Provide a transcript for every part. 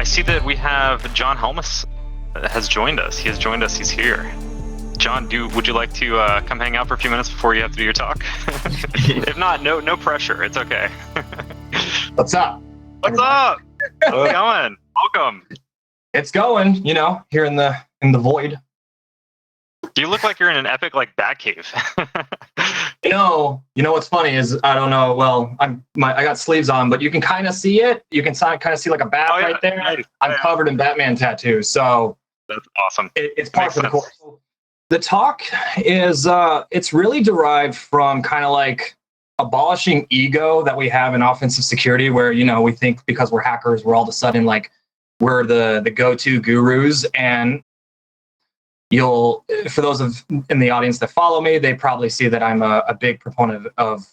I see that we have John Helmus has joined us. He has joined us. He's here. John, would you like to come hang out for a few minutes before you have to do your talk? If not, no pressure. It's okay. What's up? What's up? How's it going? Welcome. It's going, here in the void. You look like you're in an epic bat cave. You know what's funny is I don't know. Well, I got sleeves on, but you can kind of see it. You can kind of see like a bat right there. Nice. I'm covered in Batman tattoos, so that's awesome. It's part of the course. The talk is it's really derived from kind of like abolishing ego that we have in offensive security, where we think because we're hackers, we're all of a sudden like we're the go-to gurus. And for those in the audience that follow me, they probably see that I'm a big proponent of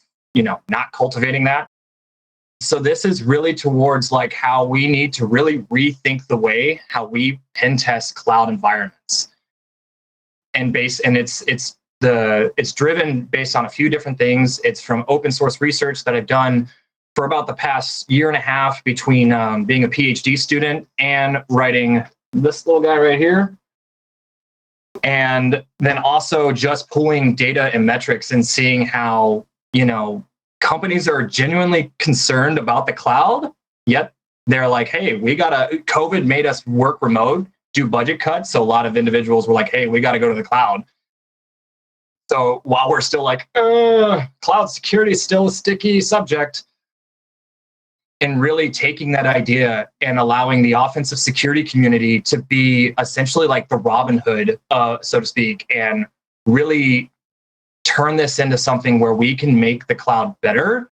not cultivating that. So this is really towards like how we need to really rethink the way how we pen test cloud environments. And it's driven based on a few different things. It's from open source research that I've done for about the past year and a half between being a PhD student and writing this little guy right here. And then also just pulling data and metrics and seeing how, companies are genuinely concerned about the cloud, yet they're like, hey, COVID made us work remote, do budget cuts. So a lot of individuals were like, hey, we got to go to the cloud. So while we're still like, cloud security is still a sticky subject, and really taking that idea and allowing the offensive security community to be essentially like the Robin Hood, so to speak, and really turn this into something where we can make the cloud better,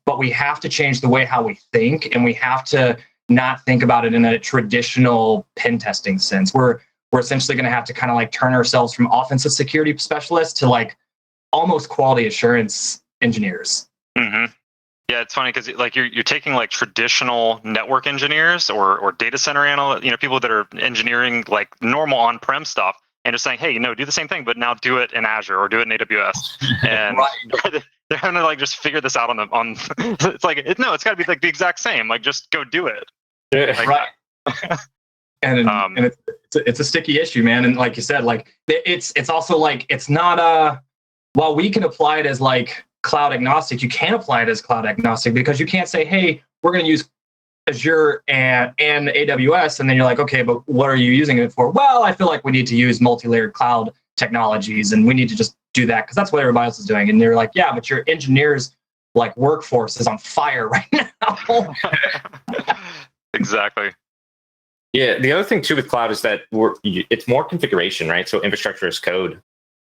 but we have to change the way how we think, and we have to not think about it in a traditional pen testing sense. We're essentially going to have to kind of like turn ourselves from offensive security specialists to like almost quality assurance engineers. Mm-hmm. Yeah, it's funny because you're taking like traditional network engineers or data center analysts, people that are engineering like normal on-prem stuff, and just saying, hey, do the same thing, but now do it in Azure or do it in AWS. And right. They're having to like just figure this out on. It's like it's got to be like the exact same. Like just go do it. Right. And it's a sticky issue, man. And like you said, like it's also like it's not while we can apply it as like cloud agnostic, you can't apply it as cloud agnostic because you can't say, hey, we're going to use Azure and AWS. And then you're like, okay, but what are you using it for? Well, I feel like we need to use multi-layered cloud technologies and we need to just do that because that's what everybody else is doing. And they're like, yeah, but your engineers like workforce is on fire right now. Exactly. Yeah. The other thing too with cloud is that it's more configuration, right? So infrastructure as code.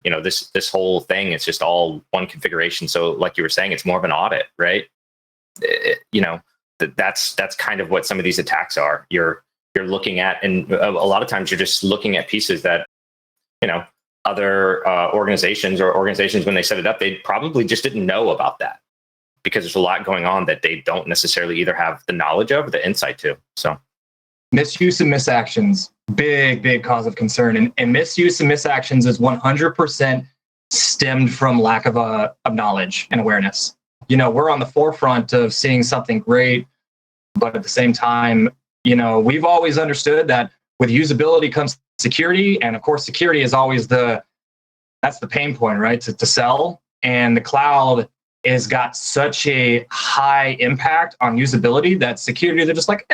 This whole thing, it's just all one configuration. So like you were saying, it's more of an audit, right? That's kind of what some of these attacks are. You're looking at, and a lot of times you're just looking at pieces that, other organizations when they set it up, they probably just didn't know about that because there's a lot going on that they don't necessarily either have the knowledge of or the insight to. So misuse and misactions, big cause of concern. And misuse and misactions is 100% stemmed from lack of knowledge and awareness. We're on the forefront of seeing something great, but at the same time, we've always understood that with usability comes security. And of course, security is always that's the pain point, right? To sell. And the cloud has got such a high impact on usability that security, they're just like,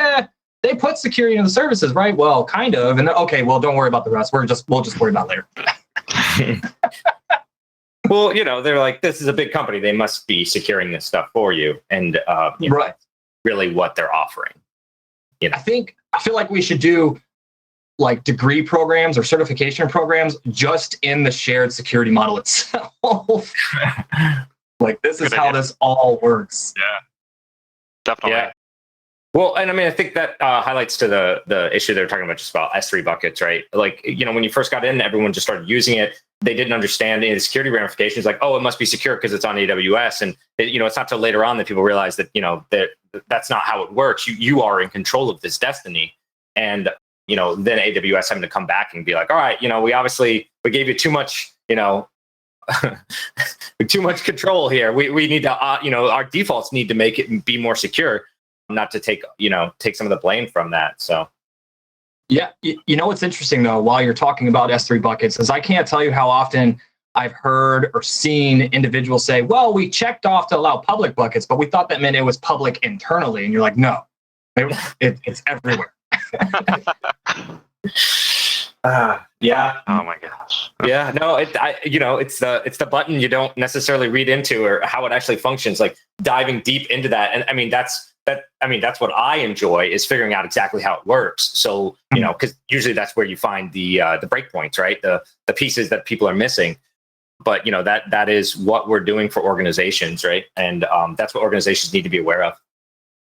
they put security into the services, right? Well, kind of. And then, okay, well, don't worry about the rest. We'll just worry about it later. Well, they're like, this is a big company. They must be securing this stuff for you. And right. Really what they're offering. I feel like we should do like degree programs or certification programs just in the shared security model itself. Like this is how this all works. Yeah, definitely. Yeah. Well, and I mean, I think that highlights to the issue they're talking about just about S3 buckets, right? Like, when you first got in, everyone just started using it. They didn't understand any of the security ramifications, like, oh, it must be secure because it's on AWS. And, it's not till later on that people realize that, that's not how it works. You are in control of this destiny. And, then AWS having to come back and be like, all right, we gave you too much, too much control here. We need to, our defaults need to make it be more secure. not to take some of the blame from that. So. Yeah, you know what's interesting though, while you're talking about S3 buckets, is I can't tell you how often I've heard or seen individuals say, well, we checked off to allow public buckets, but we thought that meant it was public internally. And you're like, no, it's everywhere. Yeah. Oh my gosh. Yeah. No. It's the button you don't necessarily read into or how it actually functions. Like diving deep into that, and I mean that's what I enjoy is figuring out exactly how it works. So because usually that's where you find the breakpoints, right? The pieces that people are missing. But that is what we're doing for organizations, right? And that's what organizations need to be aware of.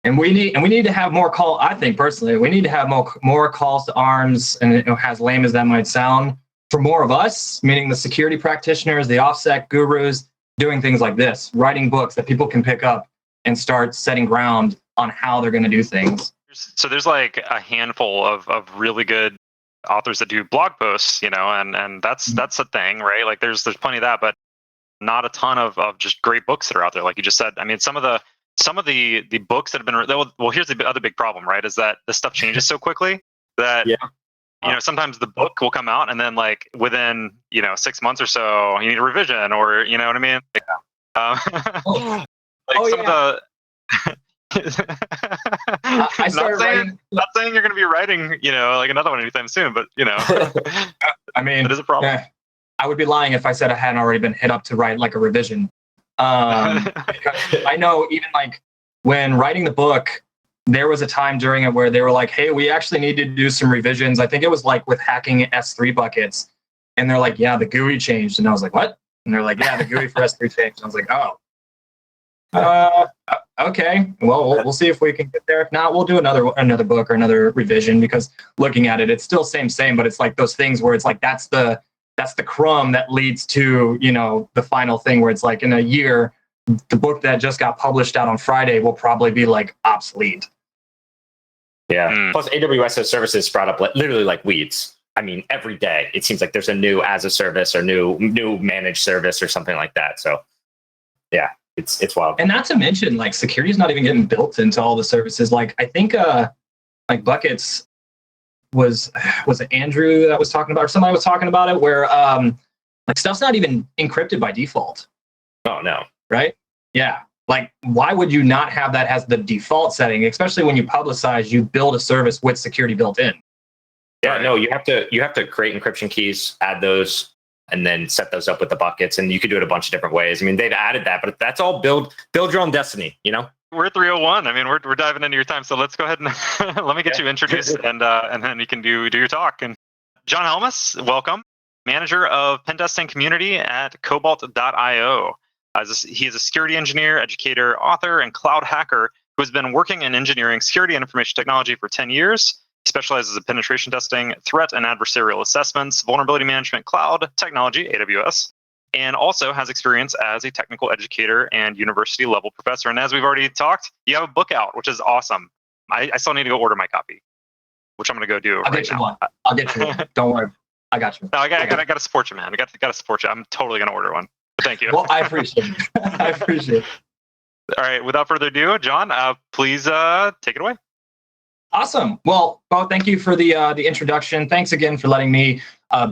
And we need to have more call. I think personally, we need to have more calls to arms. And as lame as that might sound, for more of us, meaning the security practitioners, the OffSec gurus, doing things like this, writing books that people can pick up and start setting ground on how they're going to do things. So there's like a handful of really good authors that do blog posts, and that's a thing, right? Like there's plenty of that, but not a ton of just great books that are out there. Like you just said, I mean, some of the books that have been well, here's the other big problem, right? Is that this stuff changes so quickly that sometimes the book will come out and then like within 6 months or so you need a revision, or you know what I mean? Of the I started writing. Not saying you're going to be writing, like another one anytime soon, but I mean, it is a problem. I would be lying if I said I hadn't already been hit up to write like a revision. Because I know even like when writing the book, there was a time during it where they were like, hey, we actually need to do some revisions. I think it was like with hacking S3 buckets. And they're like, yeah, the GUI changed. And I was like, what? And they're like, yeah, the GUI for S3 changed. And I was like, oh. Okay. Well, we'll see if we can get there. If not, we'll do another book or another revision, because looking at it, it's still same, but it's like those things where it's like that's the crumb that leads to the final thing where it's like in a year, the book that just got published out on Friday will probably be like obsolete. Yeah. Plus, AWS as services sprout up literally like weeds. I mean, every day it seems like there's a new as a service or new managed service or something like that. So, yeah. It's wild. And not to mention, like, security is not even getting built into all the services. Like, I think, like buckets was it Andrew that was talking about, or somebody was talking about it, where like stuff's not even encrypted by default. Oh no! Right? Yeah. Like, why would you not have that as the default setting? Especially when you publicize, you build a service with security built in. Yeah. No, you have to create encryption keys, add those, and then set those up with the buckets. And you could do it a bunch of different ways. I mean, they've added that, but that's all build your own destiny, We're 301. I mean, we're diving into your time. So let's go ahead and let me get you introduced and then you can do your talk. And John Helmus, welcome. Manager of Pentesting Community at Cobalt.io. He is a security engineer, educator, author, and cloud hacker who has been working in engineering security and information technology for 10 years. He specializes in penetration testing, threat and adversarial assessments, vulnerability management, cloud technology, AWS, and also has experience as a technical educator and university level professor. And as we've already talked, you have a book out, which is awesome. I still need to go order my copy, which I'm going to go do right now. I'll get you one. Don't worry. I got you. No, I got to support you, man. I got to support you. I'm totally going to order one. Thank you. Well, I appreciate it. I appreciate it. All right. Without further ado, John, please take it away. Awesome. Well, Bo, thank you for the introduction. Thanks again for letting me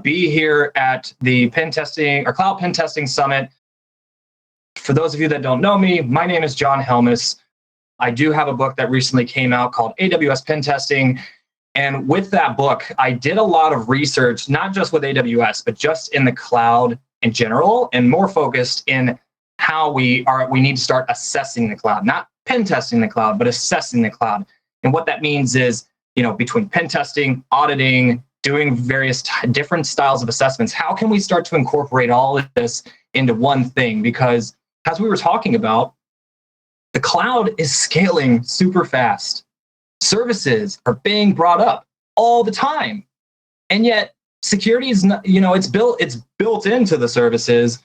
be here at the Pentesting or Cloud Pentesting Summit. For those of you that don't know me, my name is John Helmus. I do have a book that recently came out called AWS Pentesting. And with that book, I did a lot of research, not just with AWS, but just in the cloud in general, and more focused in how we need to start assessing the cloud, not pen testing the cloud, but assessing the cloud. And what that means is, between pen testing, auditing, doing various different styles of assessments, how can we start to incorporate all of this into one thing? Because as we were talking about, the cloud is scaling super fast. Services are being brought up all the time. And yet security is not, it's built into the services,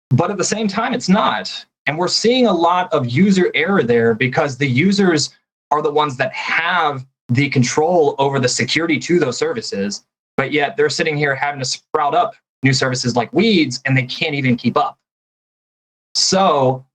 but at the same time, it's not. And we're seeing a lot of user error there because the users are the ones that have the control over the security to those services, but yet they're sitting here having to sprout up new services like weeds, and they can't even keep up. So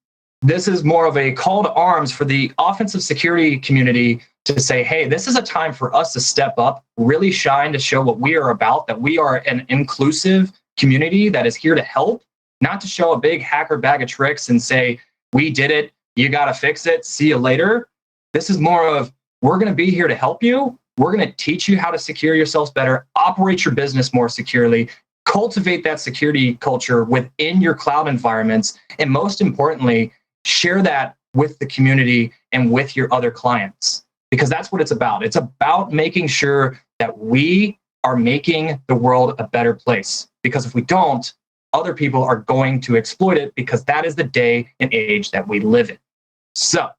this is more of a call to arms for the offensive security community to say, hey, this is a time for us to step up, really shine, to show what we are about, that we are an inclusive community that is here to help, not to show a big hacker bag of tricks and say, we did it, you got to fix it, see you later. This is more of, we're going to be here to help you. We're going to teach you how to secure yourselves better, operate your business more securely, cultivate that security culture within your cloud environments, and most importantly, share that with the community and with your other clients, because that's what it's about. It's about making sure that we are making the world a better place, because if we don't, other people are going to exploit it, because that is the day and age that we live in. So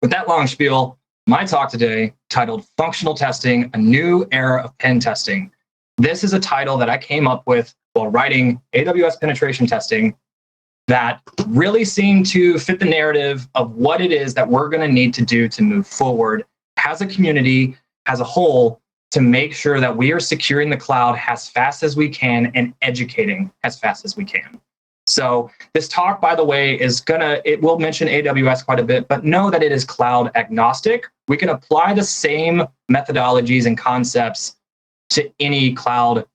with that long spiel, my talk today, titled Functional Testing, A New Era of Pen Testing. This is a title that I came up with while writing AWS penetration testing that really seemed to fit the narrative of what it is that we're going to need to do to move forward as a community, as a whole, to make sure that we are securing the cloud as fast as we can and educating as fast as we can. So this talk, by the way, it will mention AWS quite a bit, but know that it is cloud agnostic. We can apply the same methodologies and concepts to any cloud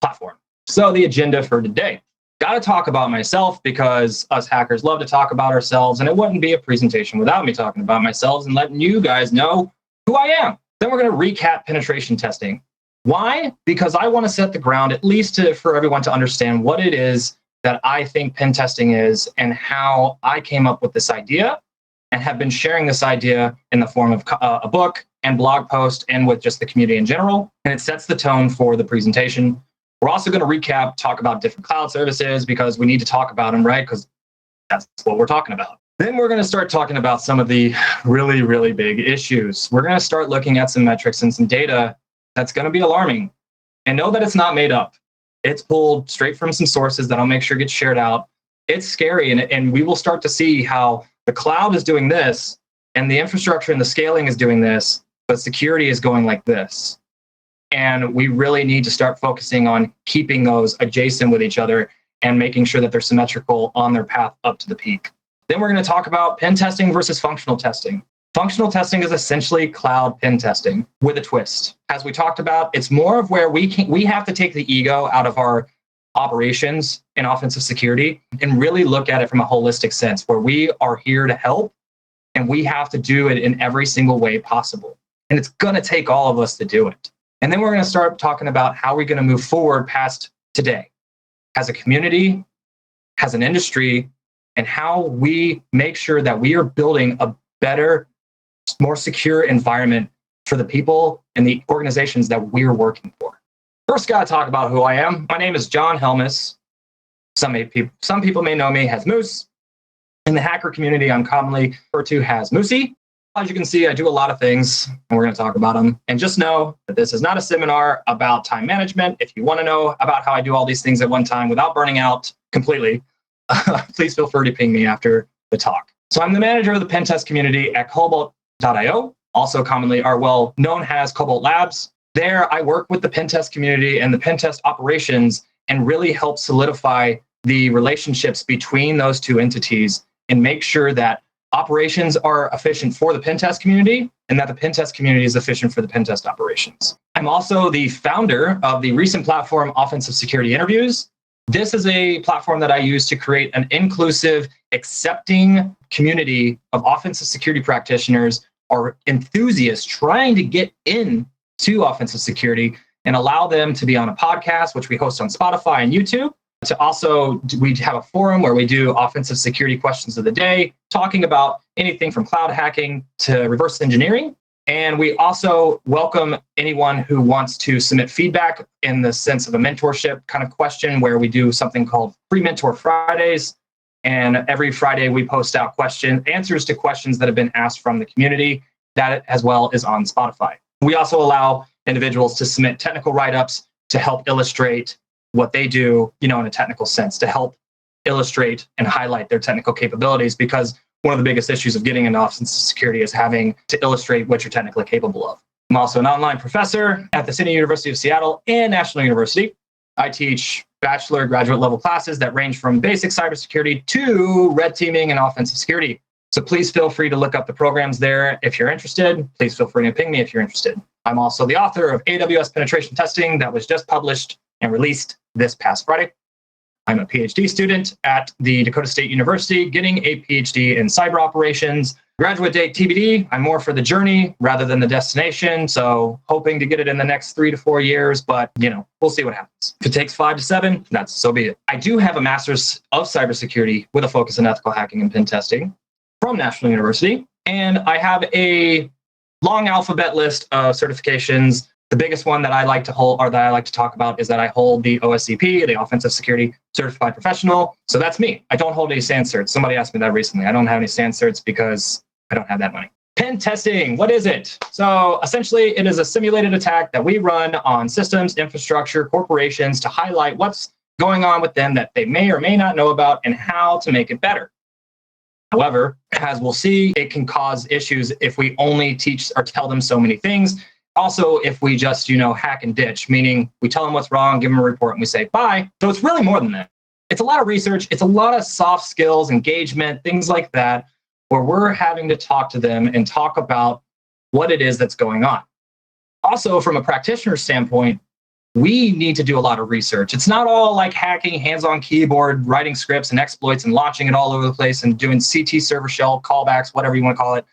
platform. So the agenda for today, got to talk about myself, because us hackers love to talk about ourselves, and it wouldn't be a presentation without me talking about myself and letting you guys know who I am. Then we're going to recap penetration testing. Why? Because I want to set the ground, at least for everyone to understand what it is that I think pen testing is and how I came up with this idea and have been sharing this idea in the form of a book and blog post and with just the community in general. And it sets the tone for the presentation. We're also going to recap, talk about different cloud services, because we need to talk about them, right? Because that's what we're talking about. Then we're going to start talking about some of the really, really big issues. We're going to start looking at some metrics and some data that's going to be alarming. And know that it's not made up. It's pulled straight from some sources that I'll make sure get shared out. It's scary, and we will start to see how the cloud is doing this, and the infrastructure and the scaling is doing this, but security is going like this. And we really need to start focusing on keeping those adjacent with each other and making sure that they're symmetrical on their path up to the peak. Then we're going to talk about pen testing versus functional testing. Functional testing is essentially cloud pen testing with a twist. As we talked about, it's more of where we have to take the ego out of our operations in offensive security and really look at it from a holistic sense, where we are here to help and we have to do it in every single way possible. And it's going to take all of us to do it. And then we're going to start talking about how we're going to move forward past today as a community, as an industry, and how we make sure that we are building a better, more secure environment for the people and the organizations that we're working for. First, got to talk about who I am. My name is John Helmus. Some people may know me as Moose. In the hacker community, I'm commonly referred to as Moosey. As you can see, I do a lot of things, and we're going to talk about them. And just know that this is not a seminar about time management. If you want to know about how I do all these things at one time without burning out completely, please feel free to ping me after the talk. So I'm the manager of the pen test community at Cobalt.io, also commonly are well known as Cobalt Labs. There, I work with the pen test community and the pen test operations and really help solidify the relationships between those two entities and make sure that operations are efficient for the pen test community and that the pen test community is efficient for the pen test operations. I'm also the founder of the recent platform Offensive Security Interviews. This is a platform that I use to create an inclusive, accepting community of offensive security practitioners or enthusiasts trying to get into offensive security and allow them to be on a podcast, which we host on Spotify and YouTube. We have a forum where we do offensive security questions of the day, talking about anything from cloud hacking to reverse engineering. And we also welcome anyone who wants to submit feedback in the sense of a mentorship kind of question, where we do something called Free Mentor Fridays. And every Friday we post out answers to questions that have been asked from the community. That as well is on Spotify. We also allow individuals to submit technical write-ups to help illustrate what they do, in a technical sense, to help illustrate and highlight their technical capabilities, because one of the biggest issues of getting into offensive security is having to illustrate what you're technically capable of. I'm also an online professor at the City University of Seattle and National University. I teach bachelor, graduate level classes that range from basic cybersecurity to red teaming and offensive security. So please feel free to look up the programs there if you're interested. Please feel free to ping me if you're interested. I'm also the author of AWS Penetration Testing that was just published and released this past Friday. I'm a PhD student at the Dakota State University, getting a PhD in cyber operations. Graduate date TBD. I'm more for the journey rather than the destination. So hoping to get it in the next 3 to 4 years, but we'll see what happens. If it takes 5 to 7, that's so be it. I do have a master's of cybersecurity with a focus in ethical hacking and pen testing from National University. And I have a long alphabet list of certifications. The biggest one that I like to hold, or that I like to talk about, is that I hold the OSCP, the Offensive Security Certified Professional. So that's me. I don't hold any SAN certs. Somebody asked me that recently. I don't have any SAN certs because I don't have that money. Pen testing, what is it? So essentially, it is a simulated attack that we run on systems, infrastructure, corporations to highlight what's going on with them that they may or may not know about and how to make it better. However, as we'll see, it can cause issues if we only teach or tell them so many things. Also, if we just, hack and ditch, meaning we tell them what's wrong, give them a report, and we say, bye. So it's really more than that. It's a lot of research. It's a lot of soft skills, engagement, things like that, where we're having to talk to them and talk about what it is that's going on. Also, from a practitioner standpoint, we need to do a lot of research. It's not all like hacking, hands-on keyboard, writing scripts and exploits and launching it all over the place and doing CT server shell callbacks, whatever you want to call it.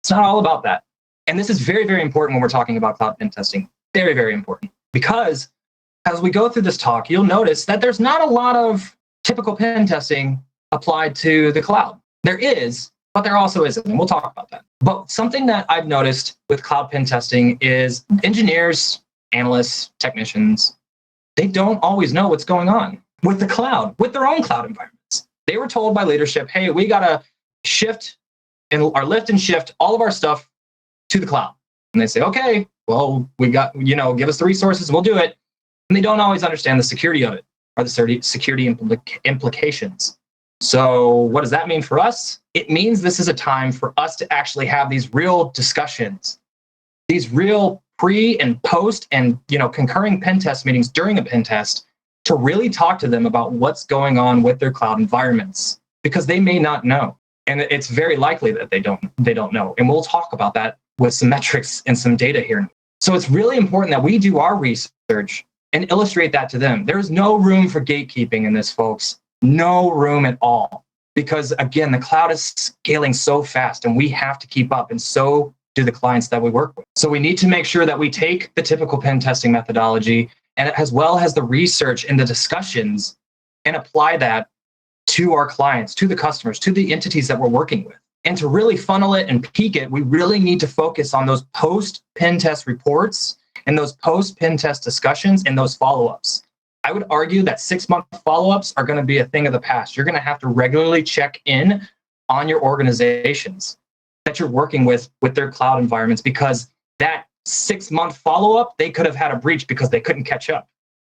It's not all about that. And this is very, very important when we're talking about cloud pen testing. Very, very important. Because as we go through this talk, you'll notice that there's not a lot of typical pen testing applied to the cloud. There is, but there also isn't. And we'll talk about that. But something that I've noticed with cloud pen testing is engineers, analysts, technicians, they don't always know what's going on with the cloud, with their own cloud environments. They were told by leadership, hey, we got to shift and lift and shift all of our stuff to the cloud. And they say, okay, well, we got, give us the resources, we'll do it. And they don't always understand the security of it or the security implications. So what does that mean for us? It means this is a time for us to actually have these real discussions, these real pre and post and concurring pen test meetings during a pen test to really talk to them about what's going on with their cloud environments, because they may not know. And it's very likely that they don't know. And we'll talk about that with some metrics and some data here. So it's really important that we do our research and illustrate that to them. There's no room for gatekeeping in this, folks. No room at all. Because again, the cloud is scaling so fast and we have to keep up, and so do the clients that we work with. So we need to make sure that we take the typical pen testing methodology and as well as the research and the discussions and apply that to our clients, to the customers, to the entities that we're working with. And to really funnel it and peak it, we really need to focus on those post-pen test reports and those post-pen test discussions and those follow-ups. I would argue that 6-month follow-ups are going to be a thing of the past. You're going to have to regularly check in on your organizations that you're working with their cloud environments, because that 6-month follow-up, they could have had a breach because they couldn't catch up,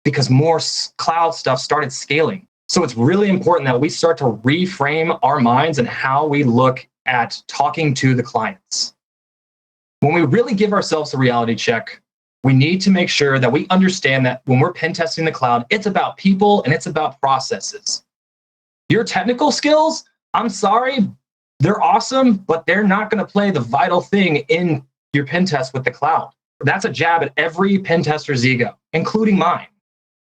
because more cloud stuff started scaling. So it's really important that we start to reframe our minds and how we look at talking to the clients. When we really give ourselves a reality check, we need to make sure that we understand that when we're pen testing the cloud, it's about people and it's about processes. Your technical skills, I'm sorry, they're awesome, but they're not going to play the vital thing in your pen test with the cloud. That's a jab at every pen tester's ego, including mine.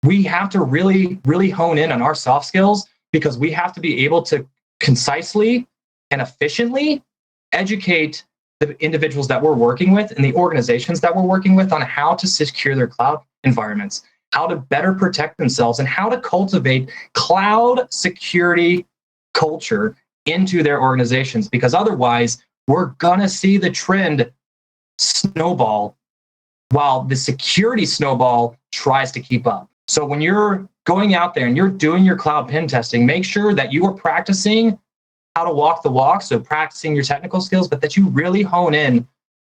We have to really, really hone in on our soft skills, because we have to be able to concisely and efficiently educate the individuals that we're working with and the organizations that we're working with on how to secure their cloud environments, how to better protect themselves, and how to cultivate cloud security culture into their organizations. Because otherwise, we're going to see the trend snowball while the security snowball tries to keep up. So when you're going out there and you're doing your cloud pen testing, make sure that you are practicing how to walk the walk, so practicing your technical skills, but that you really hone in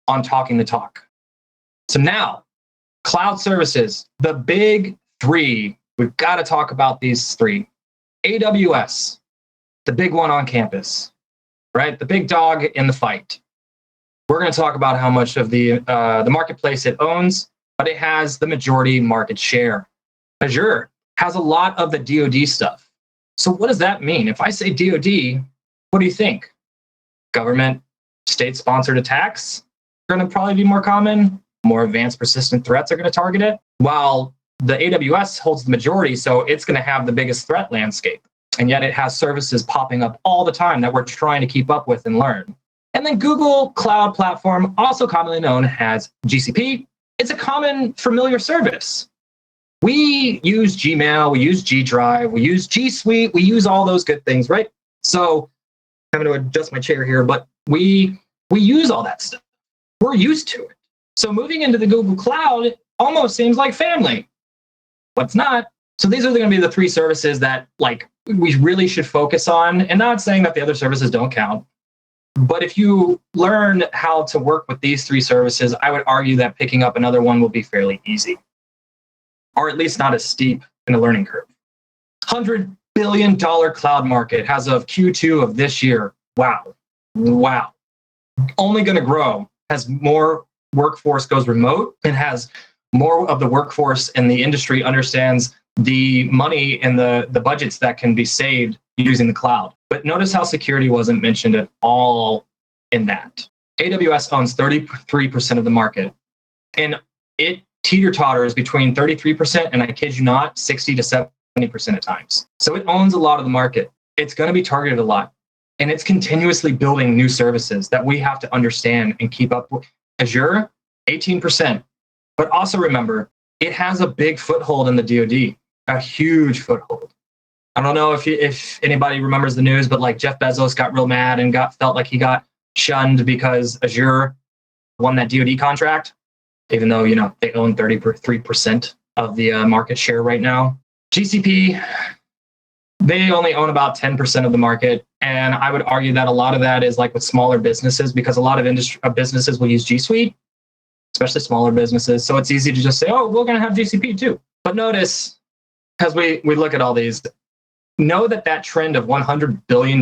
on talking the talk. So now, cloud services, the big three. We've got to talk about these three. AWS, the big one on campus, right? The big dog in the fight. We're going to talk about how much of the marketplace it owns, but it has the majority market share. Azure, has a lot of the DoD stuff. So what does that mean? If I say DoD, what do you think? Government, state-sponsored attacks are going to probably be more common. More advanced persistent threats are going to target it. While the AWS holds the majority, so it's going to have the biggest threat landscape. And yet it has services popping up all the time that we're trying to keep up with and learn. And then Google Cloud Platform, also commonly known as GCP, it's a common familiar service. We use Gmail, we use G Drive, we use G Suite, we use all those good things, right? So I'm going to adjust my chair here, but we use all that stuff. We're used to it. So moving into the Google Cloud almost seems like family, but it's not. So these are going to be the three services that like we really should focus on, and not saying that the other services don't count. But if you learn how to work with these three services, I would argue that picking up another one will be fairly easy, or at least not as steep in a learning curve. $100 billion cloud market as of Q2 of this year. Wow. Only going to grow as more workforce goes remote and has more of the workforce in the industry understands the money and the budgets that can be saved using the cloud. But notice how security wasn't mentioned at all in that. AWS owns 33% of the market, and it teeter-totters between 33% and, I kid you not, 60 to 70% at times. So it owns a lot of the market. It's going to be targeted a lot, and it's continuously building new services that we have to understand and keep up with. Azure, 18%. But also remember, it has a big foothold in the DoD, a huge foothold. I don't know if anybody remembers the news, but like Jeff Bezos got real mad and felt like he got shunned because Azure won that DoD contract, even though, you know, they own 33% of the market share right now. GCP, they only own about 10% of the market. And I would argue that a lot of that is like with smaller businesses, because a lot of businesses will use G Suite, especially smaller businesses. So it's easy to just say, oh, we're going to have GCP too. But notice, as we look at all these, know that trend of $100 billion,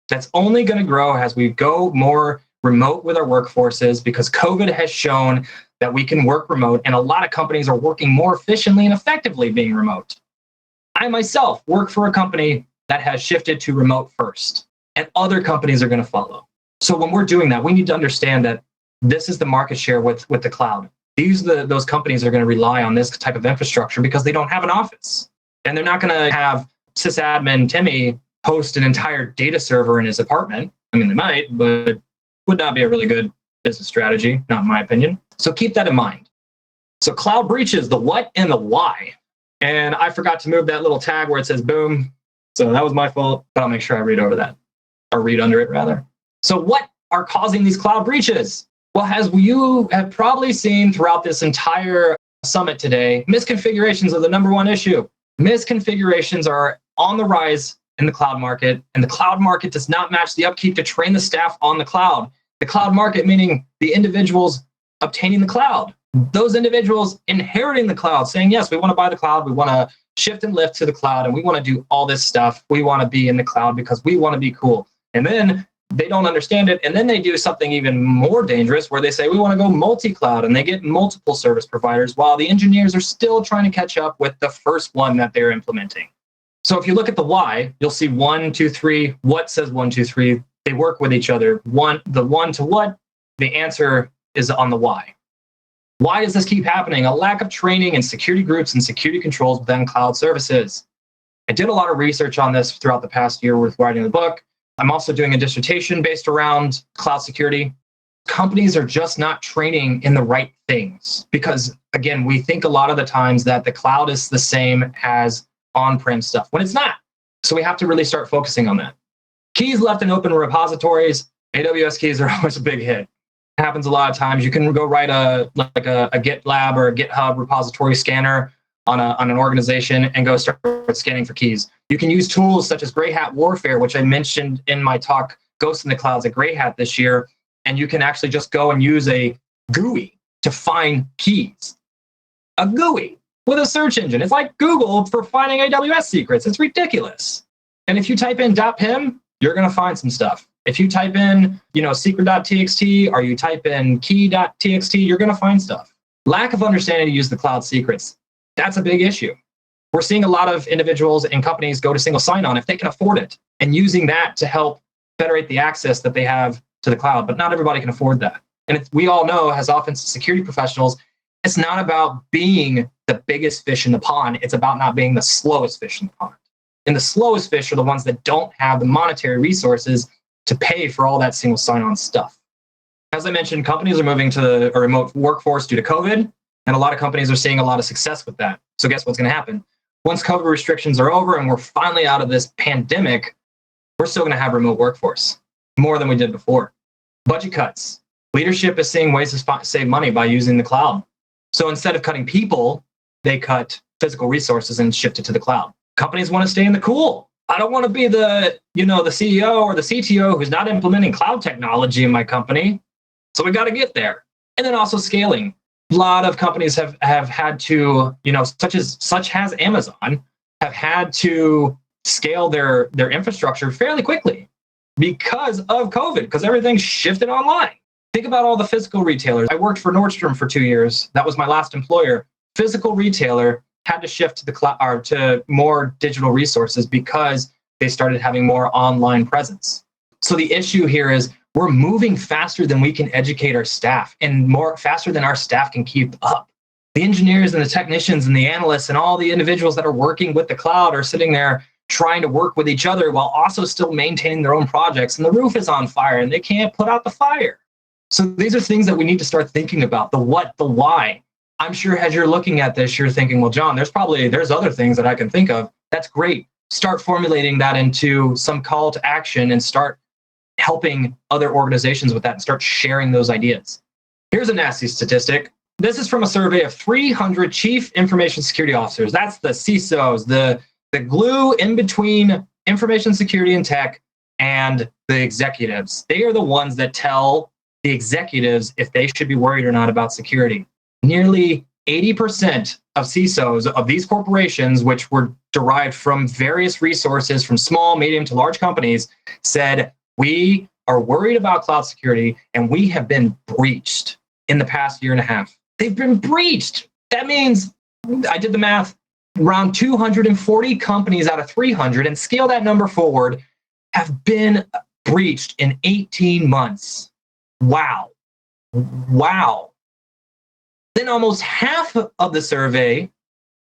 that's only going to grow as we go more remote with our workforces, because COVID has shown that we can work remote, and a lot of companies are working more efficiently and effectively being remote. I myself work for a company that has shifted to remote first, and other companies are going to follow. So when we're doing that, we need to understand that this is the market share with the cloud. Those companies are going to rely on this type of infrastructure because they don't have an office, and they're not going to have sysadmin Timmy host an entire data server in his apartment. I mean, they might, but would not be a really good business strategy, not in my opinion. So keep that in mind. So cloud breaches, the what and the why. And I forgot to move that little tag where it says boom. So that was my fault, but I'll make sure I read over that, or read under it rather. So what are causing these cloud breaches? Well, as you have probably seen throughout this entire summit today, misconfigurations are the number one issue. Misconfigurations are on the rise in the cloud market, and the cloud market does not match the upkeep to train the staff on the cloud. The cloud market, meaning the individuals obtaining the cloud, those individuals inheriting the cloud, saying, yes, we want to buy the cloud, we want to shift and lift to the cloud, and we want to do all this stuff. We want to be in the cloud because we want to be cool. And then they don't understand it, and then they do something even more dangerous where they say, we want to go multi-cloud, and they get multiple service providers while the engineers are still trying to catch up with the first one that they're implementing. So if you look at the why, you'll see 1, 2, 3. What says 1, 2, 3? They work with each other. The one to what? The answer is on the why. Why does this keep happening? A lack of training and security groups and security controls within cloud services. I did a lot of research on this throughout the past year with writing the book. I'm also doing a dissertation based around cloud security. Companies are just not training in the right things because, again, we think a lot of the times that the cloud is the same as on-prem stuff when it's not. So we have to really start focusing on that. Keys left in open repositories. AWS keys are always a big hit. It happens a lot of times. You can go write a GitLab or a GitHub repository scanner on an organization and go start scanning for keys. You can use tools such as Gray Hat Warfare, which I mentioned in my talk, Ghost in the Clouds at Gray Hat this year. And you can actually just go and use a GUI to find keys. A GUI with a search engine. It's like Google for finding AWS secrets. It's ridiculous. And if you type in .pim, you're going to find some stuff. If you type in, secret.txt, or you type in key.txt, you're going to find stuff. Lack of understanding to use the cloud secrets. That's a big issue. we're seeing a lot of individuals and companies go to single sign-on if they can afford it, and using that to help federate the access that they have to the cloud. But not everybody can afford that. And we all know, as offensive security professionals, it's not about being the biggest fish in the pond. It's about not being the slowest fish in the pond. And the slowest fish are the ones that don't have the monetary resources to pay for all that single sign-on stuff. As I mentioned, companies are moving to a remote workforce due to COVID, and a lot of companies are seeing a lot of success with that. So guess what's going to happen? Once COVID restrictions are over and we're finally out of this pandemic, we're still going to have remote workforce, more than we did before. Budget cuts. Leadership is seeing ways to save money by using the cloud. So instead of cutting people, they cut physical resources and shift it to the cloud. Companies want to stay in the cool. I don't want to be the CEO or the CTO who's not implementing cloud technology in my company. So we got to get there. And then also scaling. A lot of companies have had to, such as Amazon, have had to scale their infrastructure fairly quickly because of COVID, because everything shifted online. Think about all the physical retailers. I worked for Nordstrom for 2 years. That was my last employer. Physical retailer had to shift to the cloud or to more digital resources because they started having more online presence. So the issue here is we're moving faster than we can educate our staff, and more faster than our staff can keep up. The engineers and the technicians and the analysts and all the individuals that are working with the cloud are sitting there trying to work with each other while also still maintaining their own projects, and the roof is on fire and they can't put out the fire. So these are things that we need to start thinking about, the what, the why. I'm sure as you're looking at this, you're thinking, well, John, there's other things that I can think of. That's great. Start formulating that into some call to action and start helping other organizations with that and start sharing those ideas. Here's a nasty statistic. This is from a survey of 300 chief information security officers. That's the CISOs, the glue in between information security and tech and the executives. They are the ones that tell the executives if they should be worried or not about security. Nearly 80% of CISOs of these corporations, which were derived from various resources from small, medium to large companies, said, we are worried about cloud security and we have been breached in the past year and a half. They've been breached. That means, I did the math, around 240 companies out of 300, and scale that number forward, have been breached in 18 months. Wow. Then almost half of the survey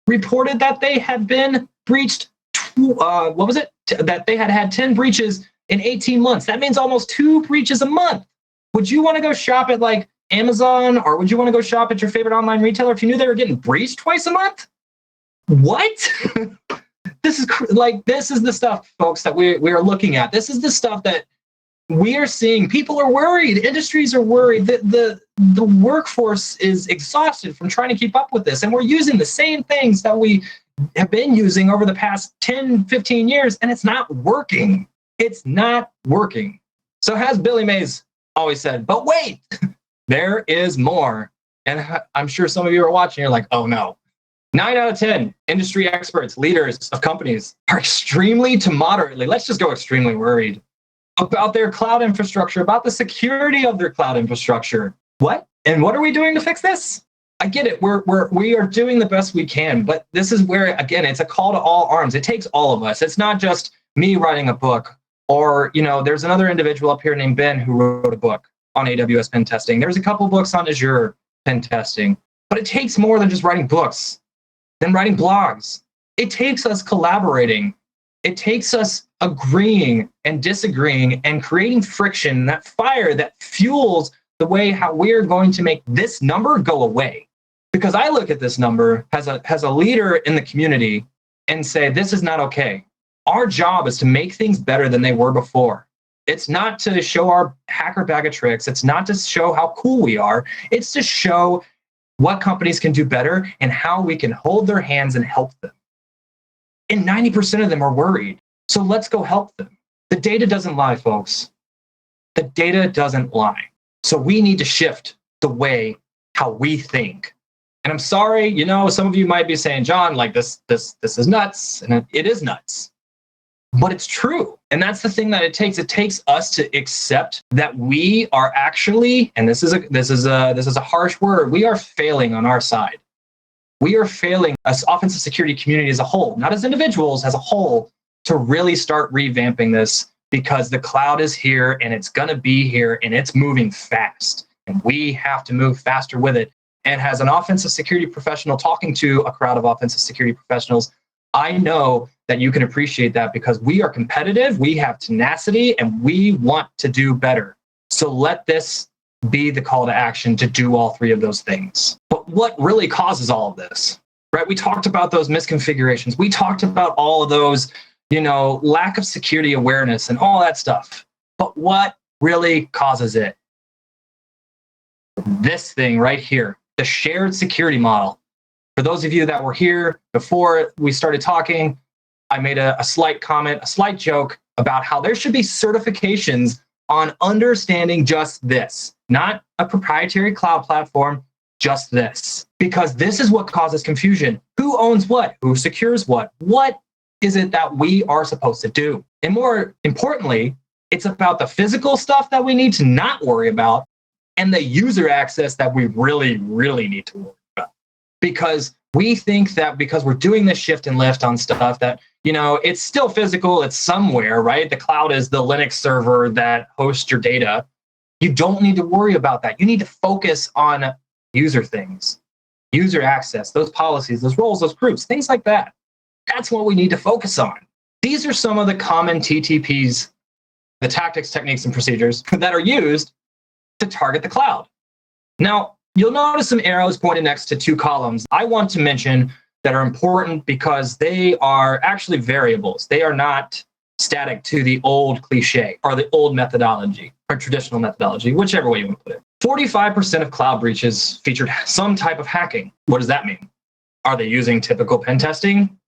reported that they had been breached, that they had 10 breaches in 18 months. That means almost 2 breaches a month. Would you want to go shop at like Amazon, or would you want to go shop at your favorite online retailer if you knew they were getting breached twice a month? What? This is the stuff, folks, that we are looking at. This is the stuff that we are seeing. People are worried. Industries are worried. The workforce is exhausted from trying to keep up with this. And we're using the same things that we have been using over the past 10, 15 years, and it's not working. It's not working. So as Billy Mays always said, but wait, there is more. And I'm sure some of you are watching, you're like, oh no. 9 out of 10 industry experts, leaders of companies are extremely to moderately, let's just go extremely worried about their cloud infrastructure, about the security of their cloud infrastructure. What? And what are we doing to fix this? I get it. We are doing the best we can, but this is where, again, it's a call to all arms. It takes all of us. It's not just me writing a book, or, there's another individual up here named Ben who wrote a book on AWS pen testing. There's a couple books on Azure pen testing, but it takes more than just writing books, than writing blogs. It takes us collaborating. It takes us agreeing and disagreeing and creating friction, that fire that fuels the way how we're going to make this number go away. Because I look at this number as a leader in the community and say, this is not okay. Our job is to make things better than they were before. It's not to show our hacker bag of tricks. It's not to show how cool we are. It's to show what companies can do better and how we can hold their hands and help them. And 90% of them are worried. So let's go help them. The data doesn't lie, folks. The data doesn't lie. So we need to shift the way how we think. And I'm sorry, some of you might be saying, John, like this is nuts. And it is nuts. But it's true. And that's the thing that it takes. It takes us to accept that we are actually, and this is a harsh word, we are failing on our side. We are failing as offensive security community as a whole, not as individuals, as a whole, to really start revamping this, because the cloud is here and it's going to be here and it's moving fast. And we have to move faster with it. And as an offensive security professional talking to a crowd of offensive security professionals, I know that you can appreciate that, because we are competitive, we have tenacity, and we want to do better. So let this be the call to action to do all three of those things. But what really causes all of this, right? We talked about those misconfigurations. We talked about all of those, lack of security awareness and all that stuff. But what really causes it? This thing right here, the shared security model. For those of you that were here before we started talking, I made a slight comment, a slight joke about how there should be certifications on understanding just this, not a proprietary cloud platform, just this. Because this is what causes confusion. Who owns what? Who secures what? What is it that we are supposed to do? And more importantly, it's about the physical stuff that we need to not worry about, and the user access that we really, really need to worry about. Because we think that because we're doing this shift and lift on stuff that, it's still physical, it's somewhere, right? The cloud is the Linux server that hosts your data. You don't need to worry about that. You need to focus on user things, user access, those policies, those roles, those groups, things like that. That's what we need to focus on. These are some of the common TTPs, the tactics, techniques, and procedures that are used to target the cloud. Now, you'll notice some arrows pointed next to two columns I want to mention that are important because they are actually variables. They are not static to the old cliche or the old methodology or traditional methodology, whichever way you want to put it. 45% of cloud breaches featured some type of hacking. What does that mean? Are they using typical pen testing?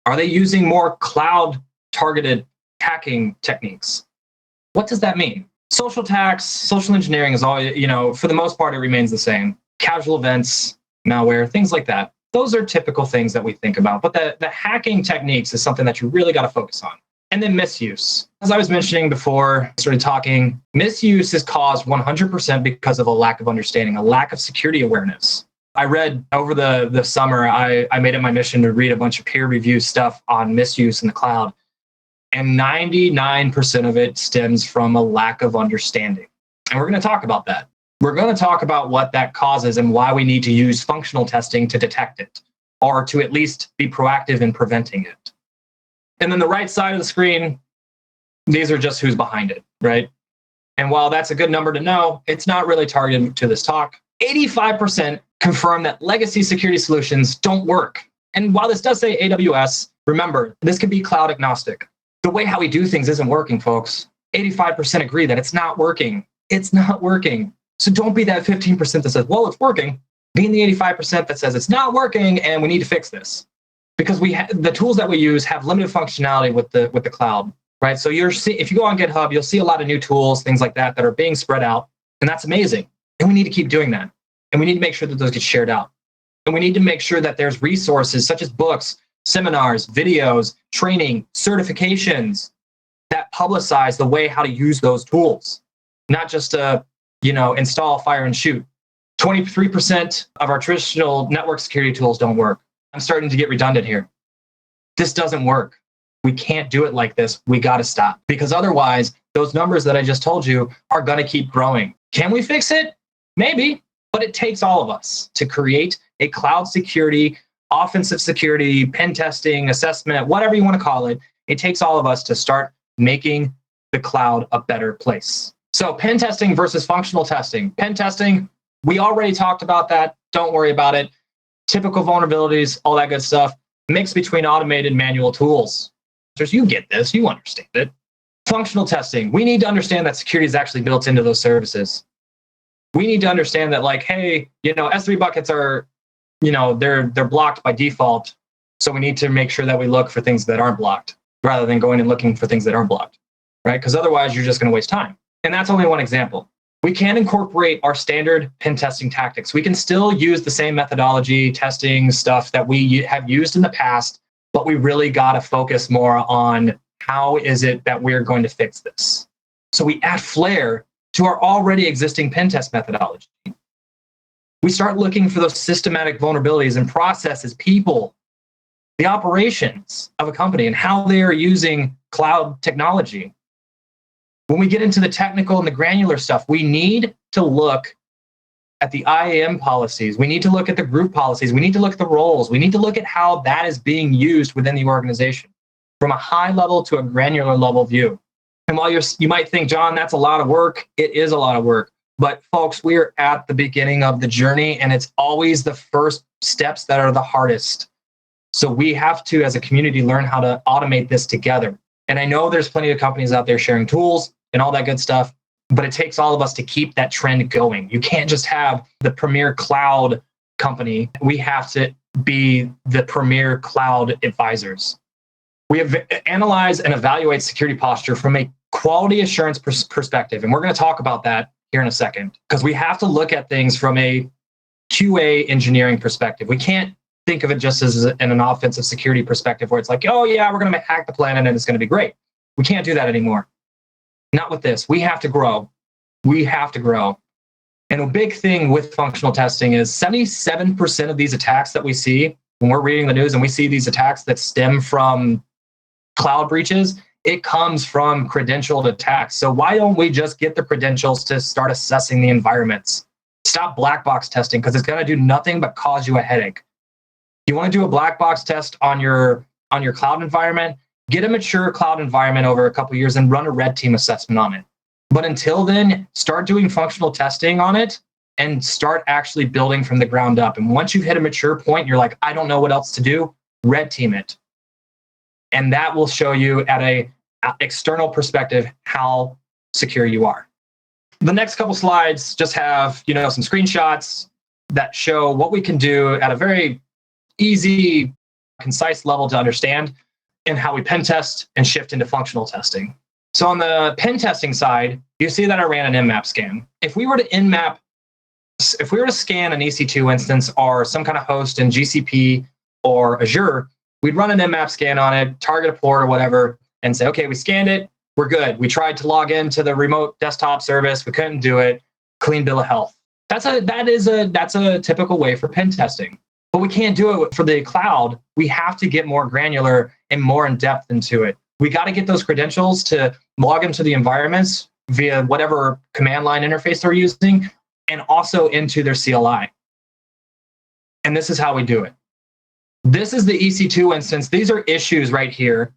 Are they using more cloud-targeted hacking techniques? What does that mean? Social attacks, social engineering is all, for the most part, it remains the same. Casual events, malware, things like that. Those are typical things that we think about. But the hacking techniques is something that you really got to focus on. And then misuse. As I was mentioning before I started talking, misuse is caused 100% because of a lack of understanding, a lack of security awareness. I read over the summer, I made it my mission to read a bunch of peer-reviewed stuff on misuse in the cloud. And 99% of it stems from a lack of understanding. And we're going to talk about that. We're going to talk about what that causes and why we need to use functional testing to detect it, or to at least be proactive in preventing it. And then the right side of the screen, these are just who's behind it, right? And while that's a good number to know, it's not really targeted to this talk. 85% confirm that legacy security solutions don't work. And while this does say AWS, remember, this could be cloud agnostic. The way how we do things isn't working, folks. 85% agree that it's not working. It's not working. So don't be that 15% that says, well, it's working. Be in the 85% that says it's not working and we need to fix this. Because the tools that we use have limited functionality with the cloud, right? So if you go on GitHub, you'll see a lot of new tools, things like that are being spread out. And that's amazing. And we need to keep doing that. And we need to make sure that those get shared out. And we need to make sure that there's resources such as books, seminars, videos, training, certifications that publicize the way how to use those tools, not just install, fire, and shoot. 23% of our traditional network security tools don't work. I'm starting to get redundant here. This doesn't work. We can't do it like this. We got to stop, because otherwise those numbers that I just told you are going to keep growing. Can we fix it? Maybe, but it takes all of us to create a cloud security, offensive security, pen testing, assessment, whatever you want to call it. It takes all of us to start making the cloud a better place. So pen testing versus functional testing. Pen testing, we already talked about that. Don't worry about it. Typical vulnerabilities, all that good stuff. Mix between automated manual tools. You get this, you understand it. Functional testing, we need to understand that security is actually built into those services. We need to understand that, hey, S3 buckets are, they're blocked by default. So we need to make sure that we look for things that aren't blocked rather than going and looking for things that aren't blocked, right? Because otherwise you're just going to waste time. And that's only one example. We can incorporate our standard pen testing tactics. We can still use the same methodology, testing stuff that we have used in the past, but we really got to focus more on how is it that we're going to fix this. So we add flair to our already existing pen test methodology. We start looking for those systematic vulnerabilities and processes, people, the operations of a company and how they are using cloud technology. When we get into the technical and the granular stuff, we need to look at the IAM policies. We need to look at the group policies. We need to look at the roles. We need to look at how that is being used within the organization from a high level to a granular level view. And while you might think, John, that's a lot of work, it is a lot of work. But folks, we're at the beginning of the journey, and it's always the first steps that are the hardest. So we have to, as a community, learn how to automate this together. And I know there's plenty of companies out there sharing tools and all that good stuff, but it takes all of us to keep that trend going. You can't just have the premier cloud company. We have to be the premier cloud advisors. We have analyzed and evaluate security posture from a quality assurance perspective. And we're going to talk about that here in a second, because we have to look at things from a QA engineering perspective. We can't think of it just as in an offensive security perspective where it's like, oh yeah, we're going to hack the planet and it's going to be great. We can't do that anymore. Not with this. We have to grow. We have to grow. And a big thing with functional testing is 77% of these attacks that we see when we're reading the news and we see these attacks that stem from cloud breaches, it comes from credentialed attacks. So why don't we just get the credentials to start assessing the environments? Stop black box testing, because it's going to do nothing but cause you a headache. You want to do a black box test on your cloud environment? Get a mature cloud environment over a couple of years and run a red team assessment on it. But until then, start doing functional testing on it and start actually building from the ground up. And once you've hit a mature point, you're like, I don't know what else to do, red team it. And that will show you at a external perspective how secure you are. The next couple slides just have, some screenshots that show what we can do at a very easy, concise level to understand and how we pen test and shift into functional testing. So on the pen testing side, you see that I ran an Nmap scan. If we were to scan an EC2 instance or some kind of host in GCP or Azure, we'd run an Nmap scan on it, target a port or whatever, and say, okay, we scanned it, we're good. We tried to log into the remote desktop service, we couldn't do it, clean bill of health. That's a typical way for pen testing. But we can't do it for the cloud. We have to get more granular and more in depth into it. We got to get those credentials to log into the environments via whatever command line interface they're using, and also into their CLI. And this is how we do it. This is the EC2 instance. These are issues right here.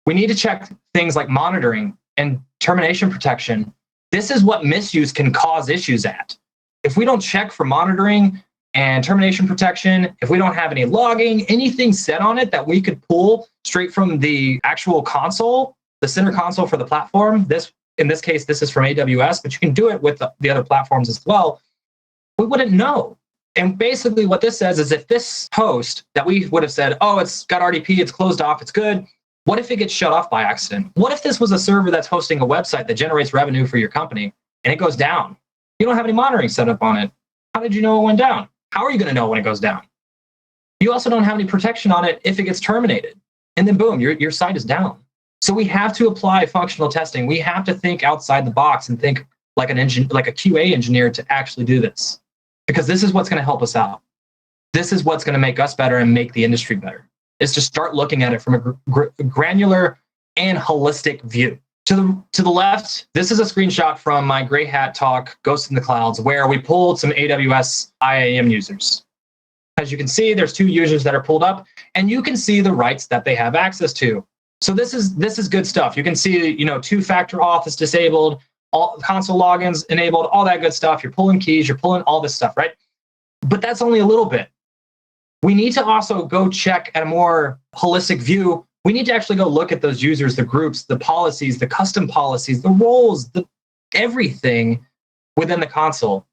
We need to check things like monitoring and termination protection. This is what misuse can cause issues at. If we don't check for monitoring and termination protection, if we don't have any logging, anything set on it that we could pull straight from the actual console, the center console for the platform, in this case, this is from AWS, but you can do it with the other platforms as well, we wouldn't know. And basically what this says is if this host that we would have said, oh, it's got RDP, it's closed off, it's good, what if it gets shut off by accident? What if this was a server that's hosting a website that generates revenue for your company and it goes down? You don't have any monitoring set up on it. How did you know it went down? How are you going to know when it goes down? You also don't have any protection on it if it gets terminated. And then boom, your site is down. So we have to apply functional testing. We have to think outside the box and think like a QA engineer to actually do this. Because this is what's going to help us out. This is what's going to make us better and make the industry better. Is to start looking at it from a granular and holistic view. To the left, this is a screenshot from my Gray Hat talk, Ghost in the Clouds, where we pulled some AWS IAM users. As you can see, there's 2 users that are pulled up, and you can see the rights that they have access to. So this is good stuff. You can see, 2-factor auth is disabled, all console logins enabled, all that good stuff. You're pulling keys, you're pulling all this stuff, right? But that's only a little bit. We need to also go check at a more holistic view. We need to actually go look at those users, the groups, the policies, the custom policies, the roles, everything within the console.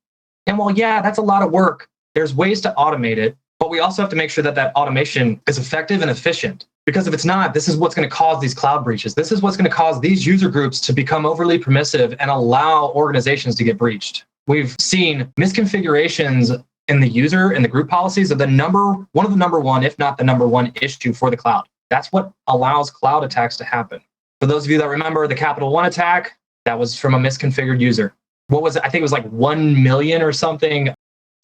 And while, yeah, that's a lot of work, there's ways to automate it, but we also have to make sure that that automation is effective and efficient. Because if it's not, this is what's going to cause these cloud breaches. This is what's going to cause these user groups to become overly permissive and allow organizations to get breached. We've seen misconfigurations in the user and the group policies are one of the number one, if not the number one issue for the cloud. That's what allows cloud attacks to happen. For those of you that remember the Capital One attack, that was from a misconfigured user. What was it? I think it was like 1 million or something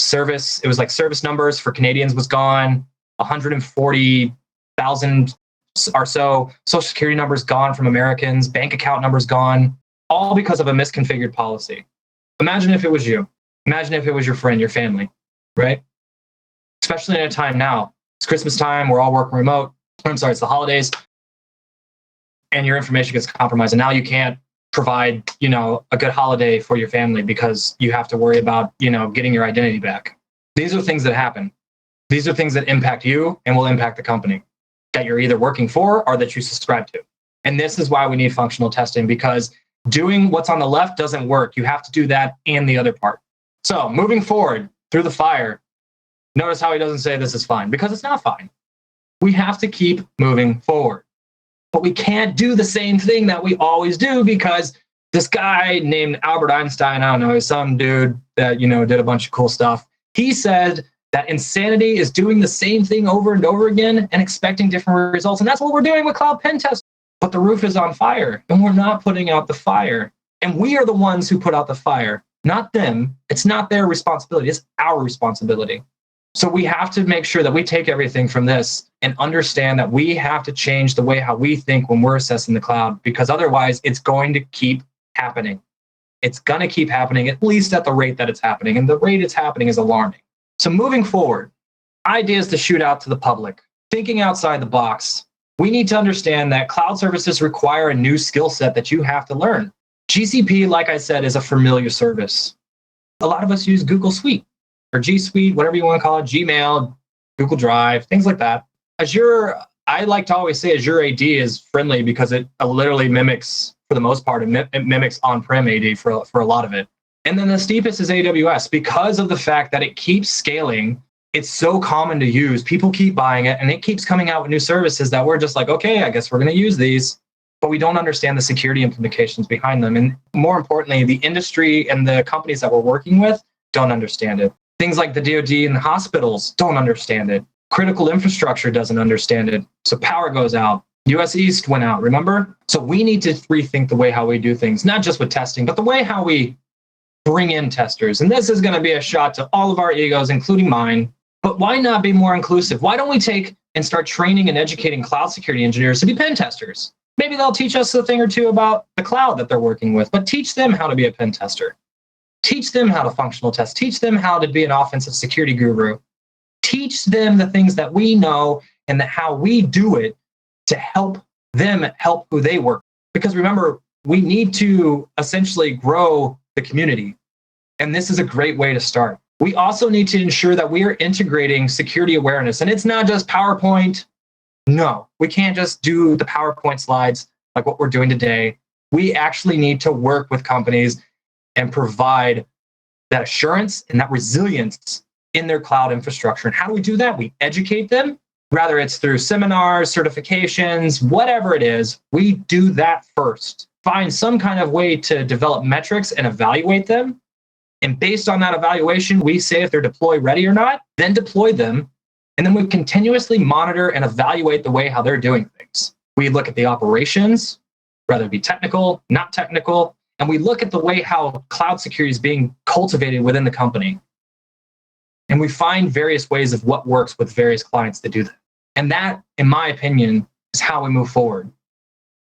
service. It was like service numbers for Canadians was gone. 140,000 or so social security numbers gone from Americans. Bank account numbers gone, all because of a misconfigured policy. Imagine if it was you. Imagine if it was your friend, your family, right? Especially in a time now. It's Christmas time. We're all working remote. I'm sorry, it's the holidays. And your information gets compromised. And now you can't provide, a good holiday for your family because you have to worry about, getting your identity back. These are things that happen. These are things that impact you and will impact the company that you're either working for or that you subscribe to. And this is why we need functional testing, because doing what's on the left doesn't work. You have to do that and the other part. So moving forward through the fire, notice how he doesn't say this is fine, because it's not fine. We have to keep moving forward. But we can't do the same thing that we always do, because this guy named Albert Einstein, I don't know, he's some dude that, did a bunch of cool stuff. He said that insanity is doing the same thing over and over again and expecting different results. And that's what we're doing with cloud pen testing. But the roof is on fire and we're not putting out the fire. And we are the ones who put out the fire, not them. It's not their responsibility. It's our responsibility. So we have to make sure that we take everything from this and understand that we have to change the way how we think when we're assessing the cloud, because otherwise it's going to keep happening. It's going to keep happening, at least at the rate that it's happening. And the rate it's happening is alarming. So moving forward, ideas to shoot out to the public, thinking outside the box. We need to understand that cloud services require a new skill set that you have to learn. GCP, like I said, is a familiar service. A lot of us use Google Suite or G Suite, whatever you want to call it, Gmail, Google Drive, things like that. Azure, I like to always say Azure AD is friendly because it literally mimics, for the most part, it mimics on-prem AD for a lot of it. And then the steepest is AWS, because of the fact that it keeps scaling. It's so common to use. People keep buying it and it keeps coming out with new services that we're just like, okay, I guess we're going to use these, but we don't understand the security implications behind them. And more importantly, the industry and the companies that we're working with don't understand it. Things like the DoD and the hospitals don't understand it. Critical infrastructure doesn't understand it. So power goes out. US East went out, remember? So we need to rethink the way how we do things, not just with testing, but the way how we bring in testers. And this is going to be a shot to all of our egos, including mine. But why not be more inclusive? Why don't we take and start training and educating cloud security engineers to be pen testers? Maybe they'll teach us a thing or two about the cloud that they're working with, but teach them how to be a pen tester. Teach them how to functional test. Teach them how to be an offensive security guru. Teach them the things that we know and how we do it to help them help who they work. Because remember, we need to essentially grow the community. And this is a great way to start. We also need to ensure that we are integrating security awareness. And it's not just PowerPoint. No, we can't just do the PowerPoint slides like what we're doing today. We actually need to work with companies and provide that assurance and that resilience in their cloud infrastructure. And how do we do that? We educate them, whether it's through seminars, certifications, whatever it is. We do that first. Find some kind of way to develop metrics and evaluate them. And based on that evaluation, we say if they're deploy ready or not, then deploy them. And then we continuously monitor and evaluate the way how they're doing things. We look at the operations, whether it be technical, not technical, and we look at the way how cloud security is being cultivated within the company. And we find various ways of what works with various clients to do that. And that, in my opinion, is how we move forward.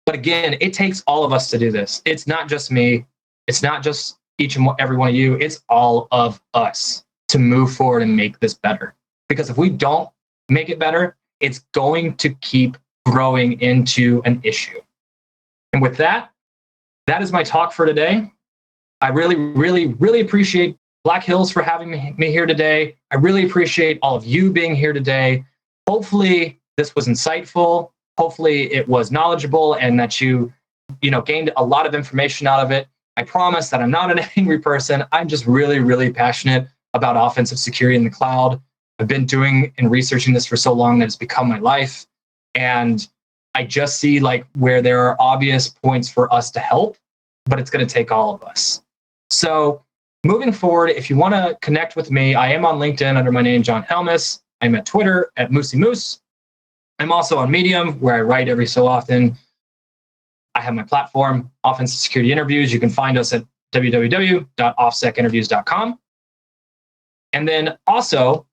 But again, it takes all of us to do this. It's not just me. It's not just each and every one of you. It's all of us to move forward and make this better. Because if we don't make it better, it's going to keep growing into an issue. And with that, that is my talk for today. I really, really, really appreciate Black Hills for having me here today. I really appreciate all of you being here today. Hopefully this was insightful. Hopefully it was knowledgeable and that you gained a lot of information out of it. I promise that I'm not an angry person. I'm just really, really passionate about offensive security in the cloud. I've been doing and researching this for so long that it's become my life. And I just see where there are obvious points for us to help, but it's going to take all of us. So moving forward, if you want to connect with me, I am on LinkedIn under my name, John Helmus. I'm at Twitter at Moosey Moose. I'm also on Medium, where I write every so often. I have my platform, Offensive Security Interviews. You can find us at www.offsecinterviews.com. And then also,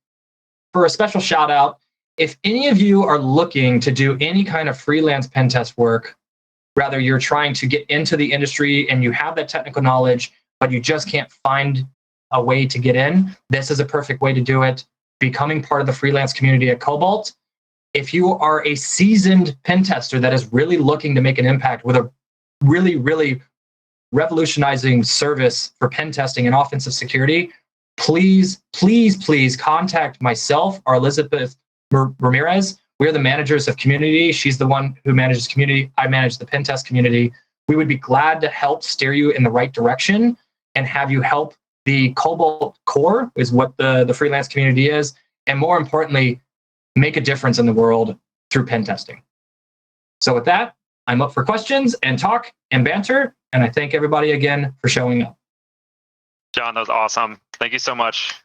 for a special shout out, if any of you are looking to do any kind of freelance pen test work, rather you're trying to get into the industry and you have that technical knowledge, but you just can't find a way to get in, this is a perfect way to do it. Becoming part of the freelance community at Cobalt. If you are a seasoned pen tester that is really looking to make an impact with a really, really revolutionizing service for pen testing and offensive security, please, please, please contact myself or Elizabeth Ramirez. We're the managers of community. She's the one who manages community. I manage the pen test community. We would be glad to help steer you in the right direction and have you help the Cobalt core, is what the freelance community is. And more importantly, make a difference in the world through pen testing. So with that, I'm up for questions and talk and banter. And I thank everybody again for showing up. John, that was awesome. Thank you so much.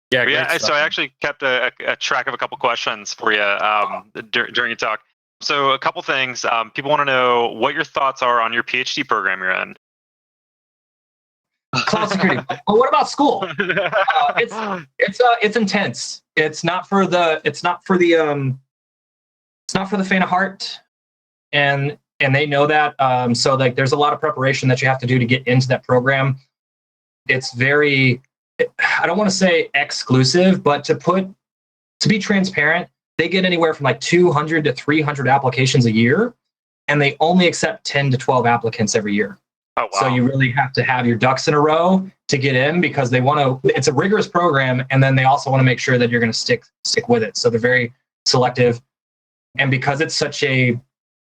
Yeah, so I actually kept a track of a couple questions for you during your talk. So a couple things. People want to know what your thoughts are on your PhD program you're in. Cloud security. Well, what about school? It's intense. It's not for the faint of heart, and they know that. So like, there's a lot of preparation that you have to do to get into that program. It's very, I don't want to say exclusive, but to be transparent, they get anywhere from like 200 to 300 applications a year, and they only accept 10 to 12 applicants every year. Oh, wow. So you really have to have your ducks in a row to get in, because they want to, it's a rigorous program. And then they also want to make sure that you're going to stick with it. So they're very selective. And because it's such a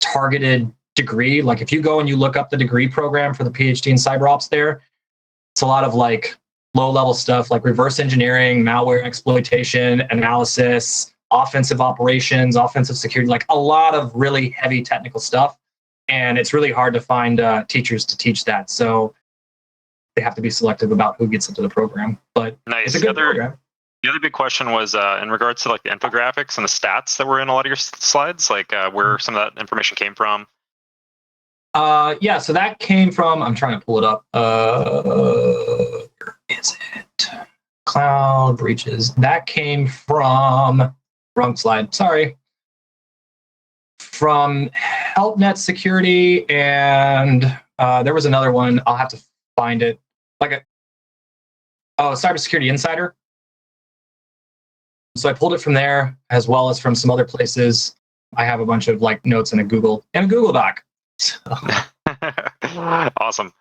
targeted degree, like if you go and you look up the degree program for the PhD in cyber ops there, it's a lot of like low level stuff like reverse engineering, malware exploitation, analysis, offensive operations, offensive security, like a lot of really heavy technical stuff. And it's really hard to find teachers to teach that. So they have to be selective about who gets into the program. But nice. It's a good program. The other big question was in regards to like the infographics and the stats that were in a lot of your slides, like where some of that information came from. Yeah, so that came from, I'm trying to pull it up. Where is it? Cloud breaches. That came from, wrong slide, sorry. From HelpNet Security, and there was another one. I'll have to find it. Cybersecurity Insider. So I pulled it from there, as well as from some other places. I have a bunch of like notes in a Google Doc. So. Awesome.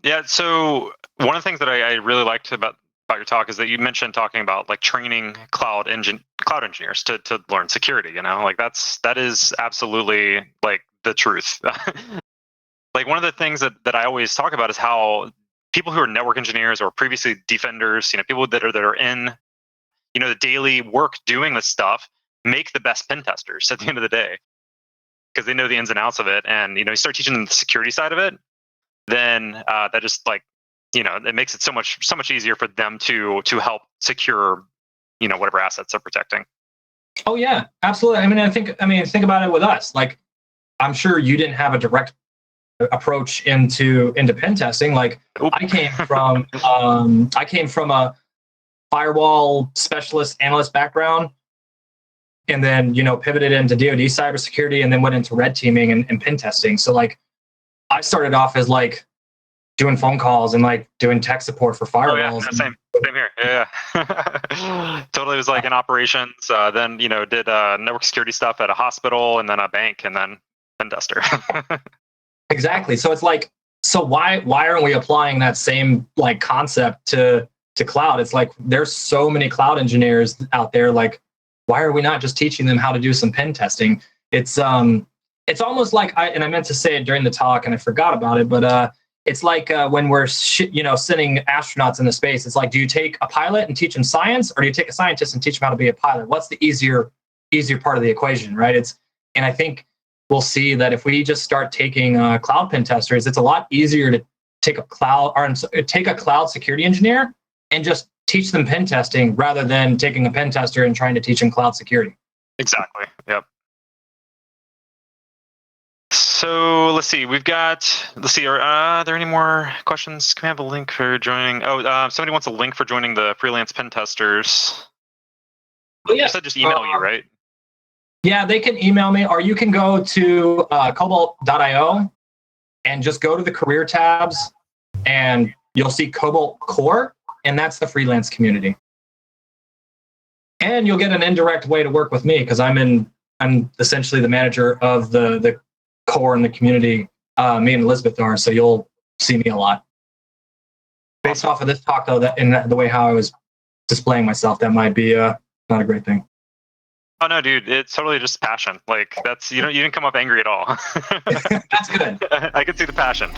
Yeah. So one of the things that I really liked about your talk is that you mentioned talking about like training cloud engineers to learn security. You know, like that is absolutely like the truth. Like one of the things that I always talk about is how people who are network engineers or previously defenders, you know, people that are in, you know, the daily work doing this stuff, make the best pen testers at the end of the day, because they know the ins and outs of it. And, you know, you start teaching them the security side of it, then that just like, you know, it makes it so much easier for them to help secure, you know, whatever assets they're protecting. Oh yeah, absolutely. I mean, think about it with us. Like, I'm sure you didn't have a direct approach into pen testing. Like, I came from a firewall specialist analyst background, and then, you know, pivoted into DoD cybersecurity, and then went into red teaming and pen testing. So like, I started off as like doing phone calls and like doing tech support for firewalls. Oh, yeah, same here. Yeah. Totally was like in operations. Then, you know, did network security stuff at a hospital, and then a bank, and then pen tester. Exactly. So it's like, so why aren't we applying that same like concept to cloud? It's like, there's so many cloud engineers out there. Like, why are we not just teaching them how to do some pen testing? It's almost like I meant to say it during the talk and I forgot about it, but it's like when we're sending astronauts into space. It's like, do you take a pilot and teach them science, or do you take a scientist and teach them how to be a pilot? What's the easier part of the equation, right? And I think we'll see that if we just start taking cloud pen testers, it's a lot easier to take a cloud security engineer and just teach them pen testing, rather than taking a pen tester and trying to teach them cloud security. Exactly. Yep. So let's see. Let's see. Are there any more questions? Can we have a link for joining? Somebody wants a link for joining the freelance pen testers. Oh, yeah. You said just email you, right? Yeah, they can email me, or you can go to cobalt.io and just go to the career tabs, and you'll see Cobalt Core, and that's the freelance community. And you'll get an indirect way to work with me because I'm essentially the manager of the core and the community. Me and Elizabeth are, so you'll see me a lot. Based off of this talk, though, the way how I was displaying myself, that might be not a great thing. Oh no, dude! It's totally just passion. Like that's you didn't come up angry at all. That's good. I can see the passion.